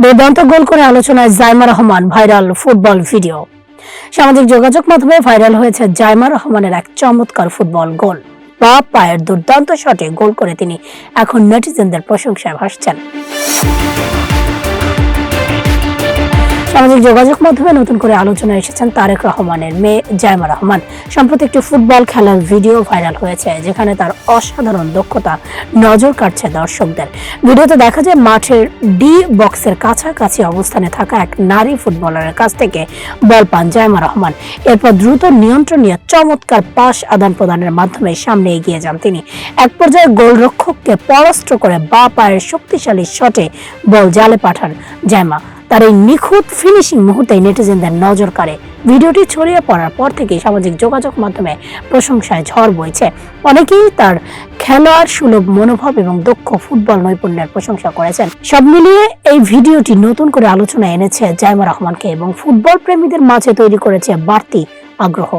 দুর্দান্ত গোল করে আলোচনায় Zaima Rahman, viral football video. সামাজিক যোগাযোগ মাধ্যমে ভাইরাল হয়েছে জাইমা রহমানের এক চমৎকার ফুটবল গোল। বা পায়ের দুর্দান্ত শটে গোল করে তিনি এখন নেটিজেনদের প্রশংসায় ভাসছেন। সামাজিক যোগাযোগ মাধ্যমে নতুন করে আলোচনায় এসেছেন তারেক রহমানের মেয়ে জাইমা রহমান। সম্প্রতি একটি ফুটবল খেলার ভিডিও ভাইরাল হয়েছে, যেখানে তার অসাধারণ দক্ষতা নজর কাটছে দর্শকদের। ভিডিওতে দেখা যায় মাঠের ডি বক্সের কাছাকাছি অবস্থানে থাকা এক নারী ফুটবলারের কাছ থেকে বল পান জাইমা রহমান। এরপর দ্রুত নিয়ন্ত্রণ নিয়ে চমৎকার পাস আদান প্রদানের মাধ্যমে সামনে এগিয়ে যান তিনি। এক পর্যায়ে গোলরক্ষককে পরাস্ত করে বা পায়ের শক্তিশালী শটে বল জালে পাঠান জাইমা। তার এই নিখুঁত ফিনিশিং মুহূর্তে নেটিজেনদের নজর কাড়ে। ভিডিওটি ছড়িয়ে পড়ার পর থেকে সামাজিক যোগাযোগ মাধ্যমে প্রশংসায় ঝড় বইছে। অনেকেই তার খেলোয়াড় সুলভ মনোভাব এবং দক্ষ ফুটবল নৈপুণ্যের প্রশংসা করেছেন। সব মিলিয়ে এই ভিডিওটি নতুন করে আলোচনায় এনেছে জাইমা রহমানকে এবং ফুটবল প্রেমীদের মাঝে তৈরি করেছে বাড়তি আগ্রহ।